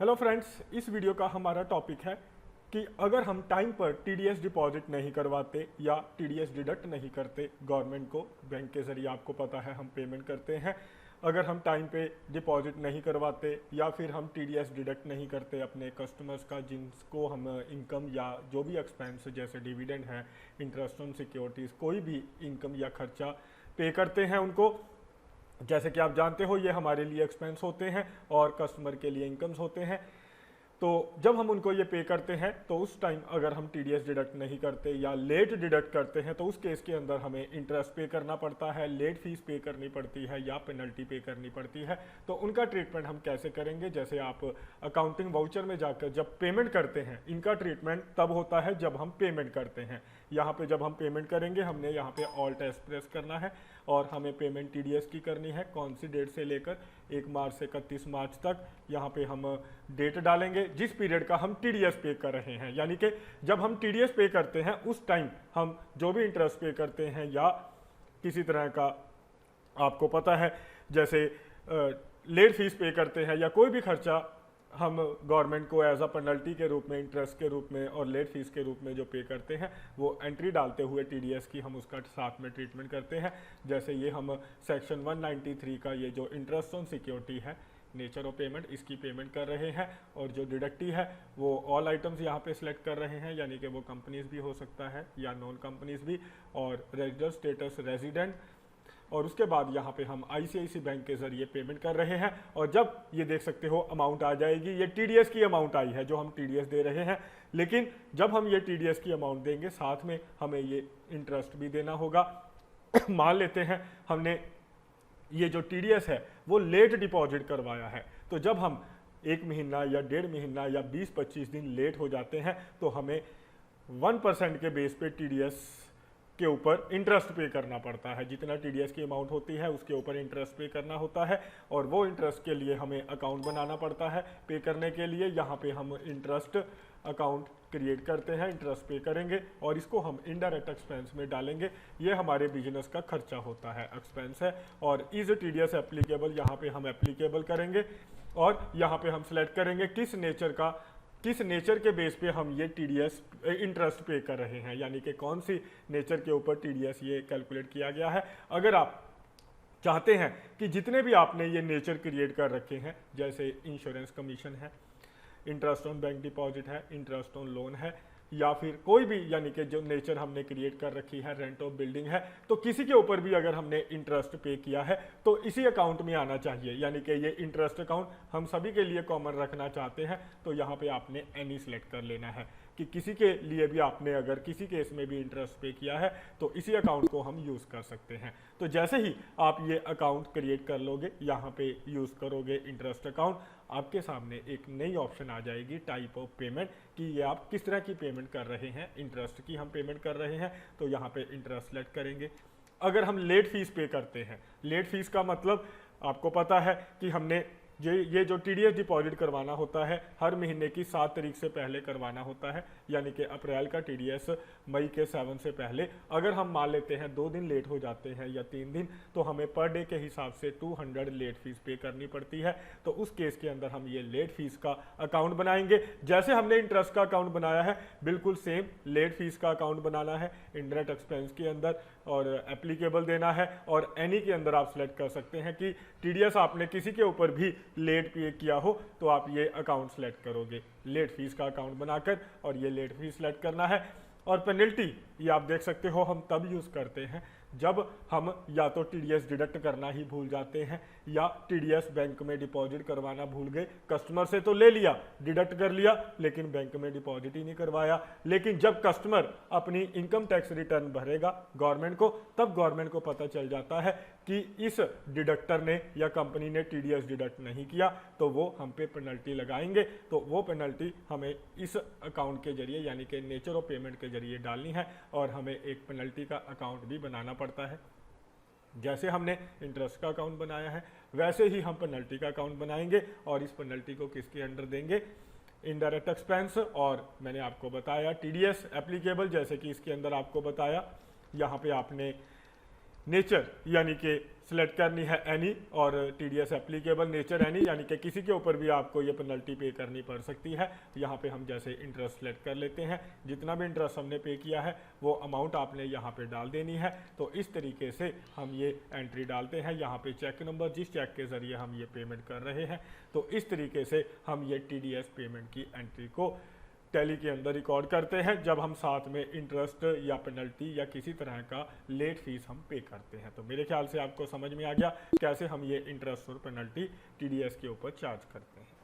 Hello friends, इस video का हमारा टॉपिक है कि अगर हम टाइम पर टीडीएस डिपॉजिट नहीं करवाते या टीडीएस डिडक्ट नहीं करते गवर्नमेंट को, बैंक के ज़रिए आपको पता है हम पेमेंट करते हैं। अगर हम टाइम पे डिपॉजिट नहीं करवाते या फिर हम टीडीएस डिडक्ट नहीं करते अपने कस्टमर्स का, जिनको हम इनकम या जो भी एक्सपेंस जैसे डिविडेंड है, इंटरेस्ट ऑन सिक्योरिटीज़, कोई भी इनकम या खर्चा पे करते हैं उनको, जैसे कि आप जानते हो ये हमारे लिए एक्सपेंस होते हैं और कस्टमर के लिए इनकम्स होते हैं। तो जब हम उनको ये पे करते हैं तो उस टाइम अगर हम टीडीएस डिडक्ट नहीं करते या लेट डिडक्ट करते हैं तो उस केस के अंदर हमें इंटरेस्ट पे करना पड़ता है, लेट फीस पे करनी पड़ती है या पेनल्टी पे करनी पड़ती है। तो उनका ट्रीटमेंट हम कैसे करेंगे? जैसे आप अकाउंटिंग वाउचर में जाकर जब पेमेंट करते हैं, इनका ट्रीटमेंट तब होता है जब हम पेमेंट करते हैं। यहाँ पे जब हम पेमेंट करेंगे हमने यहाँ पे ऑल्ट एस प्रेस करना है और हमें पेमेंट टीडीएस की करनी है। कौन सी डेट से लेकर 1 मार्च से 31 मार्च तक यहाँ पे हम डेट डालेंगे जिस पीरियड का हम टीडीएस पे कर रहे हैं। यानी कि जब हम टीडीएस पे करते हैं उस टाइम हम जो भी इंटरेस्ट पे करते हैं या किसी तरह का आपको पता है जैसे लेट फीस पे करते हैं या कोई भी खर्चा हम गवर्नमेंट को एज अ पेनल्टी के रूप में, इंटरेस्ट के रूप में और लेट फीस के रूप में जो पे करते हैं वो एंट्री डालते हुए टीडीएस की हम उसका साथ में ट्रीटमेंट करते हैं। जैसे ये हम सेक्शन 193 का ये जो इंटरेस्ट ऑन सिक्योरिटी है, नेचर ऑफ पेमेंट, इसकी पेमेंट कर रहे हैं और जो डिडक्टी है वो ऑल आइटम्स यहाँ पे सिलेक्ट कर रहे हैं, यानी कि वो कंपनीज भी हो सकता है या नॉन कंपनीज भी, और रेजिडेंट स्टेटस रेजिडेंट। और उसके बाद यहाँ पे हम आईसीआईसी बैंक के जरिए पेमेंट कर रहे हैं और जब ये देख सकते हो अमाउंट आ जाएगी, ये टीडीएस की अमाउंट आई है जो हम टीडीएस दे रहे हैं। लेकिन जब हम ये टीडीएस की अमाउंट देंगे साथ में हमें ये इंटरेस्ट भी देना होगा। मान लेते हैं हमने ये जो टीडीएस है वो लेट डिपॉजिट करवाया है, तो जब हम 1 महीना या 1.5 महीना या 20-25 दिन लेट हो जाते हैं तो हमें 1% के बेस पे टीडीएस के ऊपर इंटरेस्ट पे करना पड़ता है। जितना टीडीएस की अमाउंट होती है उसके ऊपर इंटरेस्ट पे करना होता है और वो इंटरेस्ट के लिए हमें अकाउंट बनाना पड़ता है पे करने के लिए। यहाँ पे हम इंटरेस्ट अकाउंट क्रिएट करते हैं, इंटरेस्ट पे करेंगे और इसको हम इनडायरेक्ट एक्सपेंस में डालेंगे। ये हमारे बिजनेस का खर्चा होता है, एक्सपेंस है। और इज टीडीएस एप्लीकेबल यहाँ पे हम एप्लीकेबल करेंगे और यहाँ पे हम सिलेक्ट करेंगे किस नेचर के बेस पे हम ये टीडीएस इंटरेस्ट पे कर रहे हैं, यानी कि कौन सी नेचर के ऊपर टीडीएस ये कैलकुलेट किया गया है। अगर आप चाहते हैं कि जितने भी आपने ये नेचर क्रिएट कर रखे हैं, जैसे इंश्योरेंस कमीशन है, इंटरेस्ट ऑन बैंक डिपॉजिट है, इंटरेस्ट ऑन लोन है, या फिर कोई भी यानी कि जो नेचर हमने क्रिएट कर रखी है, रेंट ऑफ बिल्डिंग है, तो किसी के ऊपर भी अगर हमने इंटरेस्ट पे किया है तो इसी अकाउंट में आना चाहिए। यानी कि ये इंटरेस्ट अकाउंट हम सभी के लिए कॉमन रखना चाहते हैं तो यहाँ पे आपने एनी सेलेक्ट कर लेना है कि किसी के लिए भी आपने अगर किसी केस में भी इंटरेस्ट पे किया है तो इसी अकाउंट को हम यूज़ कर सकते हैं। तो जैसे ही आप ये अकाउंट क्रिएट कर लोगे, यहाँ पे यूज़ करोगे इंटरेस्ट अकाउंट, आपके सामने एक नई ऑप्शन आ जाएगी टाइप ऑफ पेमेंट कि ये आप किस तरह की पेमेंट कर रहे हैं। इंटरेस्ट की हम पेमेंट कर रहे हैं तो यहाँ पे इंटरेस्ट सेलेक्ट करेंगे। अगर हम लेट फीस पे करते हैं, लेट फीस का मतलब आपको पता है कि हमने ये जो टीडीएस डिपॉजिट करवाना होता है हर महीने की 7 तारीख से पहले करवाना होता है, यानी कि अप्रैल का टीडीएस मई के 7 से पहले। अगर हम मान लेते हैं 2 दिन लेट हो जाते हैं या 3 दिन तो हमें पर डे के हिसाब से 200 लेट फीस पे करनी पड़ती है। तो उस केस के अंदर हम ये लेट फीस का अकाउंट बनाएंगे। जैसे हमने इंटरेस्ट का अकाउंट बनाया है बिल्कुल सेम लेट फीस का अकाउंट बनाना है, इंडायरेक्ट एक्सपेंस के अंदर, और एप्लीकेबल देना है। और एनी के अंदर आप सिलेक्ट कर सकते हैं कि टीडीएस आपने किसी के ऊपर भी लेट पे किया हो तो आप ये अकाउंट सेलेक्ट करोगे लेट फीस का अकाउंट बनाकर, और ये लेट फीस सेलेक्ट करना है। और पेनल्टी ये आप देख सकते हो हम तब यूज़ करते हैं जब हम या तो टीडीएस डिडक्ट करना ही भूल जाते हैं या टीडीएस बैंक में डिपॉजिट करवाना भूल गए। कस्टमर से तो ले लिया, डिडक्ट कर लिया, लेकिन बैंक में डिपॉजिट ही नहीं करवाया। लेकिन जब कस्टमर अपनी इनकम टैक्स रिटर्न भरेगा गवर्नमेंट को, तब गवर्नमेंट को पता चल जाता है कि इस डिडक्टर ने या कंपनी ने टीडीएस डिडक्ट नहीं किया, तो वो हम पे पेनल्टी लगाएंगे। तो वो पेनल्टी हमें इस अकाउंट के जरिए यानी कि नेचर ऑफ पेमेंट के जरिए डालनी है और हमें एक पेनल्टी का अकाउंट भी बनाना पड़ता है। जैसे हमने इंटरेस्ट का अकाउंट बनाया है वैसे ही हम पेनल्टी का अकाउंट बनाएंगे और इस पेनल्टी को किसके अंडर देंगे? Indirect expense. और मैंने आपको बताया टीडीएस एप्लीकेबल, जैसे कि इसके अंदर आपको बताया यहाँ पे आपने नेचर यानी कि सिलेक्ट करनी है एनी, और टीडीएस एप्लीकेबल नेचर एनी यानी कि किसी के ऊपर भी आपको ये पेनल्टी पे करनी पड़ सकती है। यहाँ पे हम जैसे इंटरेस्ट सिलेक्ट कर लेते हैं, जितना भी इंटरेस्ट हमने पे किया है वो अमाउंट आपने यहाँ पे डाल देनी है। तो इस तरीके से हम ये एंट्री डालते हैं, यहाँ पे चेक नंबर जिस चेक के ज़रिए हम ये पेमेंट कर रहे हैं। तो इस तरीके से हम ये टीडीएस पेमेंट की एंट्री को टैली के अंदर रिकॉर्ड करते हैं जब हम साथ में इंटरेस्ट या पेनल्टी या किसी तरह का लेट फीस हम पे करते हैं। तो मेरे ख्याल से आपको समझ में आ गया कैसे हम ये इंटरेस्ट और पेनल्टी टीडीएस के ऊपर चार्ज करते हैं।